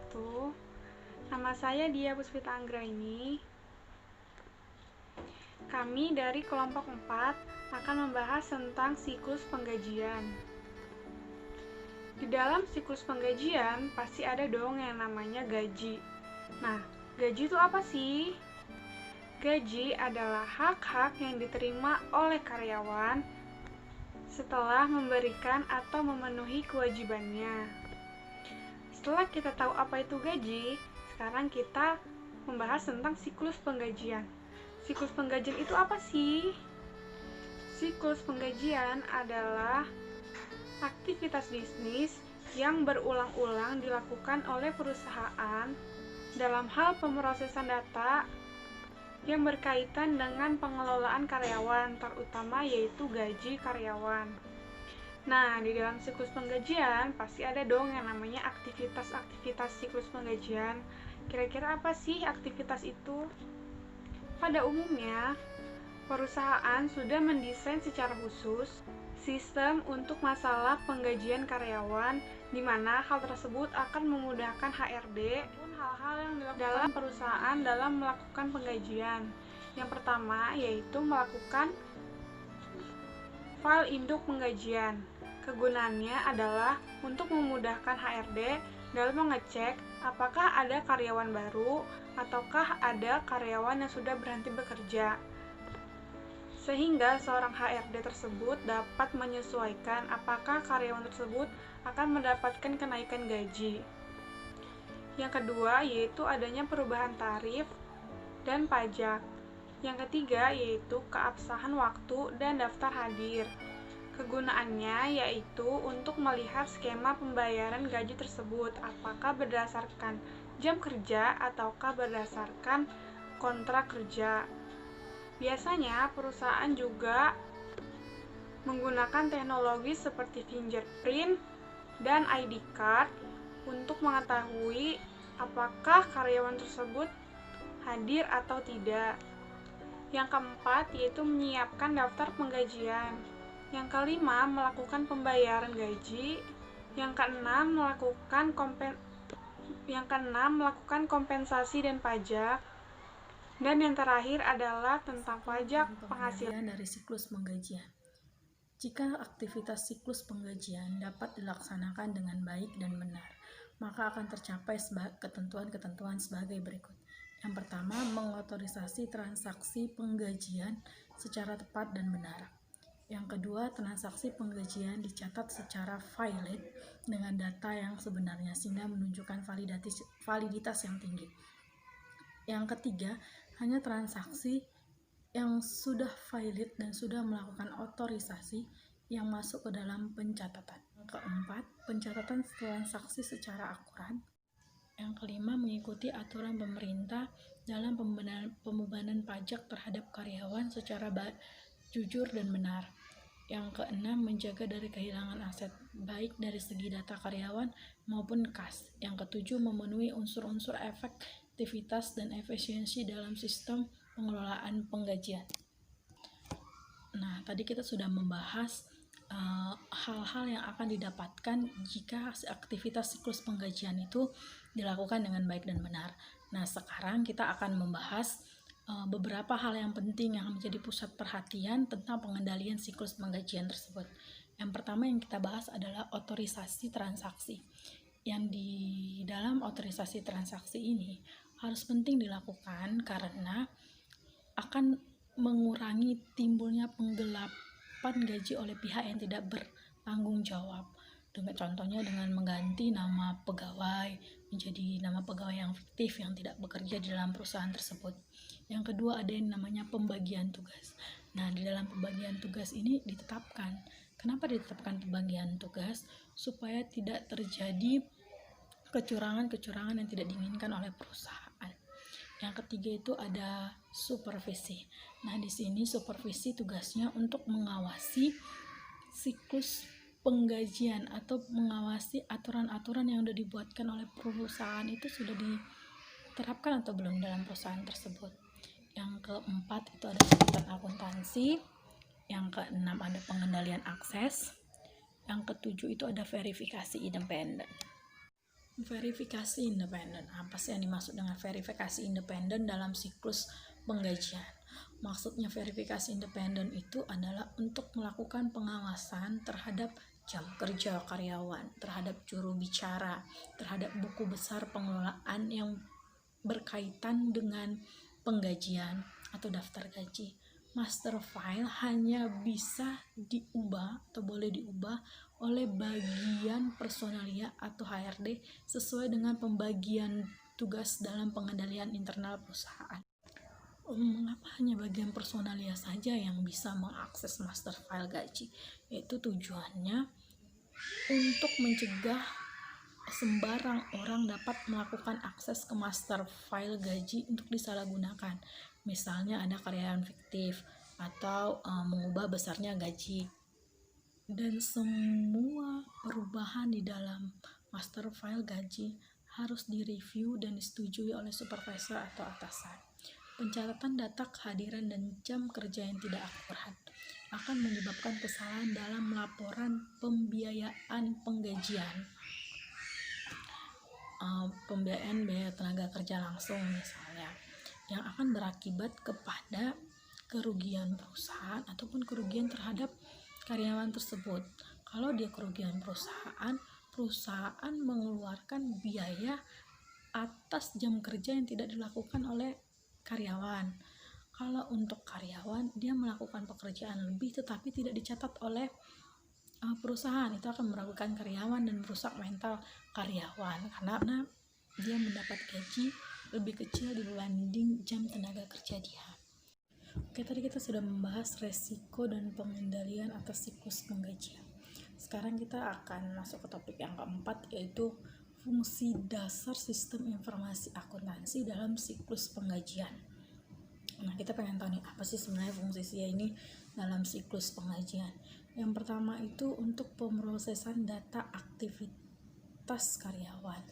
wabarakatuh. Nama saya Dia Puspita Anggraini. Kami dari kelompok 4 akan membahas tentang siklus penggajian. Di dalam siklus penggajian pasti ada dong yang namanya gaji. Nah, gaji itu apa sih? Gaji adalah hak-hak yang diterima oleh karyawan setelah memberikan atau memenuhi kewajibannya. Setelah kita tahu apa itu gaji, sekarang kita membahas tentang siklus penggajian. Siklus penggajian itu apa sih? Siklus penggajian adalah aktivitas bisnis yang berulang-ulang dilakukan oleh perusahaan dalam hal pemrosesan data yang berkaitan dengan pengelolaan karyawan, terutama yaitu gaji karyawan. Nah, di dalam siklus penggajian pasti ada dong yang namanya aktivitas-aktivitas siklus penggajian. Kira-kira apa sih aktivitas itu? Pada umumnya, perusahaan sudah mendesain secara khusus sistem untuk masalah penggajian karyawan, di mana hal tersebut akan memudahkan HRD maupun hal-hal yang dilakukan dalam perusahaan dalam melakukan penggajian. Yang pertama yaitu melakukan file induk penggajian. Kegunaannya adalah untuk memudahkan HRD dalam mengecek apakah ada karyawan baru ataukah ada karyawan yang sudah berhenti bekerja, sehingga seorang HRD tersebut dapat menyesuaikan apakah karyawan tersebut akan mendapatkan kenaikan gaji. Yang kedua yaitu adanya perubahan tarif dan pajak. Yang ketiga yaitu keabsahan waktu dan daftar hadir. Kegunaannya yaitu untuk melihat skema pembayaran gaji tersebut, apakah berdasarkan jam kerja ataukah berdasarkan kontrak kerja. Biasanya perusahaan juga menggunakan teknologi seperti fingerprint dan ID card untuk mengetahui apakah karyawan tersebut hadir atau tidak. Yang keempat yaitu menyiapkan daftar penggajian. Yang kelima, melakukan pembayaran gaji. Yang keenam, melakukan kompensasi dan pajak. Dan yang terakhir adalah tentang pajak penghasilan dari siklus penggajian. Jika aktivitas siklus penggajian dapat dilaksanakan dengan baik dan benar, maka akan tercapai ketentuan-ketentuan sebagai berikut. Yang pertama, mengotorisasi transaksi penggajian secara tepat dan benar. Yang kedua, transaksi penggajian dicatat secara valid dengan data yang sebenarnya sehingga menunjukkan validitas yang tinggi. Yang ketiga, hanya transaksi yang sudah valid dan sudah melakukan otorisasi yang masuk ke dalam pencatatan. Yang keempat, pencatatan transaksi secara akurat. Yang kelima, mengikuti aturan pemerintah dalam pembebanan pajak terhadap karyawan secara jujur dan benar. Yang keenam, menjaga dari kehilangan aset, baik dari segi data karyawan maupun kas. Yang ketujuh, memenuhi unsur-unsur efektivitas dan efisiensi dalam sistem pengelolaan penggajian. Nah, tadi kita sudah membahas hal-hal yang akan didapatkan jika aktivitas siklus penggajian itu dilakukan dengan baik dan benar. Nah, sekarang kita akan membahas beberapa hal yang penting yang menjadi pusat perhatian tentang pengendalian siklus penggajian tersebut. Yang pertama yang kita bahas adalah otorisasi transaksi. Yang di dalam otorisasi transaksi ini harus penting dilakukan karena akan mengurangi timbulnya penggelapan gaji oleh pihak yang tidak bertanggung jawab. Contohnya dengan mengganti nama pegawai menjadi nama pegawai yang fiktif yang tidak bekerja di dalam perusahaan tersebut. Yang kedua ada yang namanya pembagian tugas. Nah, di dalam pembagian tugas ini ditetapkan. Kenapa ditetapkan pembagian tugas? Supaya tidak terjadi kecurangan-kecurangan yang tidak diinginkan oleh perusahaan. Yang ketiga itu ada supervisi. Nah, di sini supervisi tugasnya untuk mengawasi siklus penggajian atau mengawasi aturan-aturan yang sudah dibuatkan oleh perusahaan itu sudah diterapkan atau belum dalam perusahaan tersebut. Yang keempat itu ada catatan akuntansi. Yang keenam ada pengendalian akses. Yang ketujuh itu ada verifikasi independen. Verifikasi independen. Apa sih yang dimaksud dengan verifikasi independen dalam siklus penggajian? Maksudnya verifikasi independen itu adalah untuk melakukan pengawasan terhadap jam kerja karyawan, terhadap juru bicara, terhadap buku besar pengelolaan yang berkaitan dengan penggajian atau daftar gaji. Master file hanya bisa diubah atau boleh diubah oleh bagian personalia atau HRD sesuai dengan pembagian tugas dalam pengendalian internal perusahaan. Mengapa hanya bagian personalia saja yang bisa mengakses master file gaji? Yaitu tujuannya untuk mencegah sembarang orang dapat melakukan akses ke master file gaji untuk disalahgunakan. Misalnya ada karyawan fiktif atau mengubah besarnya gaji. Dan semua perubahan di dalam master file gaji harus direview dan disetujui oleh supervisor atau atasan. Pencatatan data kehadiran dan jam kerja yang tidak akurat akan menyebabkan kesalahan dalam laporan pembiayaan penggajian. Pembiayaan biaya tenaga kerja langsung misalnya, yang akan berakibat kepada kerugian perusahaan ataupun kerugian terhadap karyawan tersebut. Kalau dia kerugian perusahaan mengeluarkan biaya atas jam kerja yang tidak dilakukan oleh karyawan. Kalau untuk karyawan, dia melakukan pekerjaan lebih tetapi tidak dicatat oleh perusahaan, itu akan merugikan karyawan dan merusak mental karyawan karena dia mendapat gaji lebih kecil dibanding jam tenaga kerja dia. Oke, tadi kita sudah membahas resiko dan pengendalian atas siklus penggajian. Sekarang kita akan masuk ke topik yang keempat, yaitu fungsi dasar sistem informasi akuntansi dalam siklus penggajian. Nah, kita pengen tahu nih, apa sih sebenarnya fungsi SIA ini dalam siklus penggajian. Yang pertama itu untuk pemrosesan data aktivitas karyawan.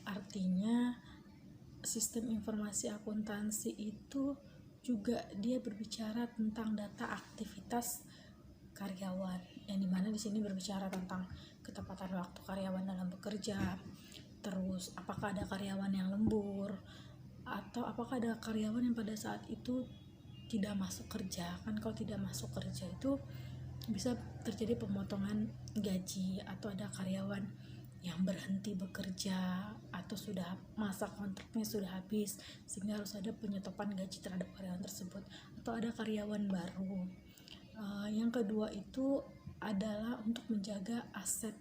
Artinya sistem informasi akuntansi itu juga dia berbicara tentang data aktivitas karyawan, yang dimana di sini berbicara tentang ketepatan waktu karyawan dalam bekerja, terus apakah ada karyawan yang lembur, atau apakah ada karyawan yang pada saat itu tidak masuk kerja. Kan kalau tidak masuk kerja itu bisa terjadi pemotongan gaji, atau ada karyawan yang berhenti bekerja atau sudah masa kontraknya sudah habis sehingga harus ada penyetopan gaji terhadap karyawan tersebut, atau ada karyawan baru. Yang kedua itu adalah untuk menjaga aset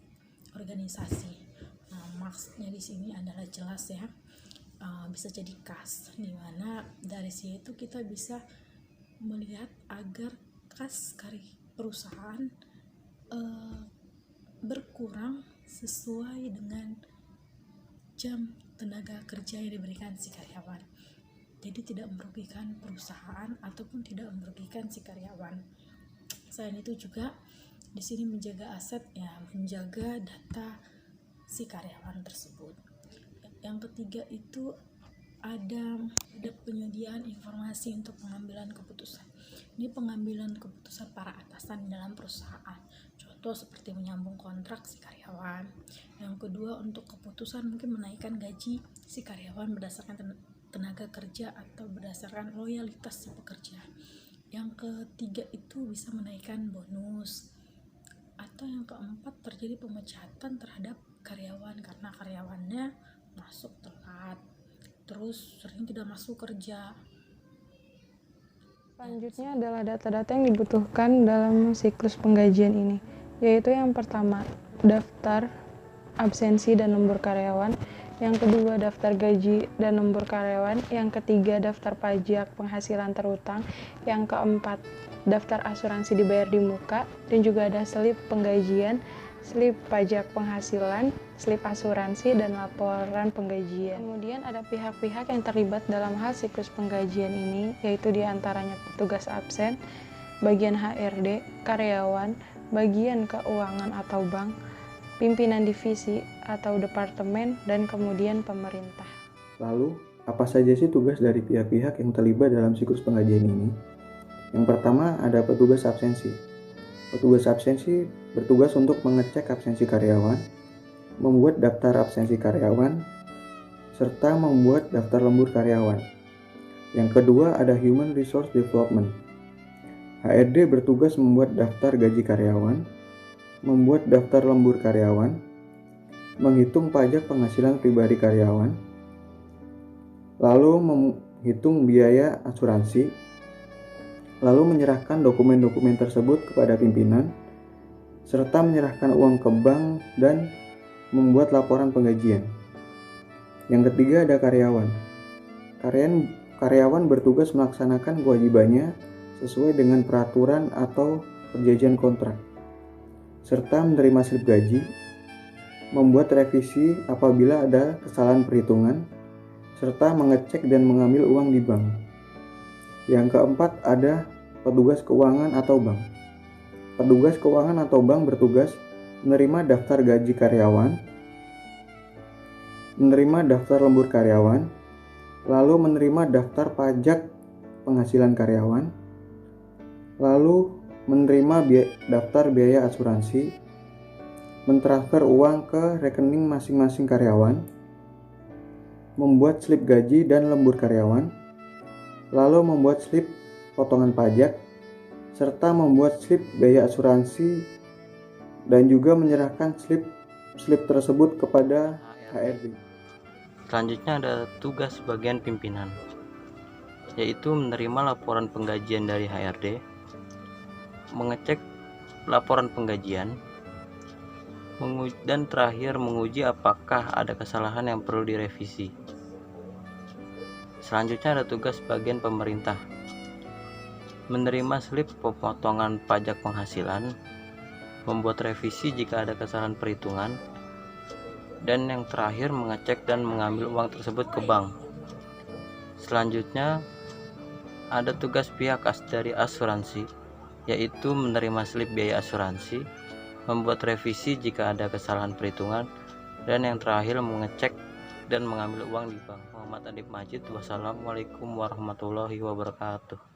organisasi. Maksudnya di sini adalah jelas ya, bisa jadi kas, dimana dari sini itu kita bisa melihat agar kas perusahaan berkurang sesuai dengan jam tenaga kerja yang diberikan si karyawan. Jadi tidak merugikan perusahaan ataupun tidak merugikan si karyawan. Selain itu juga di sini menjaga aset, ya menjaga data si karyawan tersebut. Yang ketiga itu ada penyediaan informasi untuk pengambilan keputusan. Ini pengambilan keputusan para atasan dalam perusahaan. Contoh seperti menyambung kontrak si karyawan. Yang kedua untuk keputusan mungkin menaikkan gaji si karyawan berdasarkan tenaga kerja atau berdasarkan loyalitas si pekerja. Yang ketiga itu bisa menaikkan bonus. Atau yang keempat terjadi pemecatan terhadap karyawan karena karyawannya masuk telat, terus sering tidak masuk kerja. Selanjutnya adalah data-data yang dibutuhkan dalam siklus penggajian ini, yaitu yang pertama, daftar absensi dan nomor karyawan, yang kedua, daftar gaji dan nomor karyawan, yang ketiga, daftar pajak penghasilan terutang, yang keempat, daftar asuransi dibayar di muka, dan juga ada slip penggajian, slip pajak penghasilan, slip asuransi, dan laporan penggajian. Kemudian ada pihak-pihak yang terlibat dalam hal siklus penggajian ini, yaitu diantaranya petugas absen, bagian HRD, karyawan, bagian keuangan atau bank, pimpinan divisi atau departemen, dan kemudian pemerintah. Lalu, apa saja sih tugas dari pihak-pihak yang terlibat dalam siklus penggajian ini? Yang pertama ada petugas absensi. Petugas absensi bertugas untuk mengecek absensi karyawan, membuat daftar absensi karyawan, serta membuat daftar lembur karyawan. Yang kedua ada Human Resource Development. HRD bertugas membuat daftar gaji karyawan, membuat daftar lembur karyawan, menghitung pajak penghasilan pribadi karyawan, lalu menghitung biaya asuransi, lalu menyerahkan dokumen-dokumen tersebut kepada pimpinan, serta menyerahkan uang ke bank dan membuat laporan penggajian. Yang ketiga ada karyawan. Karyawan bertugas melaksanakan kewajibannya sesuai dengan peraturan atau perjanjian kontrak, serta menerima slip gaji, membuat revisi apabila ada kesalahan perhitungan, serta mengecek dan mengambil uang di bank. Yang keempat ada petugas keuangan atau bank. Petugas keuangan atau bank bertugas menerima daftar gaji karyawan, menerima daftar lembur karyawan, lalu menerima daftar pajak penghasilan karyawan, lalu menerima daftar biaya asuransi, mentransfer uang ke rekening masing-masing karyawan, membuat slip gaji dan lembur karyawan, lalu membuat slip potongan pajak, serta membuat slip biaya asuransi dan juga menyerahkan slip tersebut kepada HRD. Selanjutnya ada tugas bagian pimpinan, yaitu menerima laporan penggajian dari HRD, mengecek laporan penggajian, dan terakhir menguji apakah ada kesalahan yang perlu direvisi. Selanjutnya ada tugas bagian pemerintah, menerima slip pemotongan pajak penghasilan, membuat revisi jika ada kesalahan perhitungan, dan yang terakhir mengecek dan mengambil uang tersebut ke bank. Selanjutnya ada tugas pihak dari asuransi, yaitu menerima slip biaya asuransi, membuat revisi jika ada kesalahan perhitungan, dan yang terakhir mengecek dan mengambil uang di bank. Muhammad Adib Majid. Wassalamualaikum warahmatullahi wabarakatuh.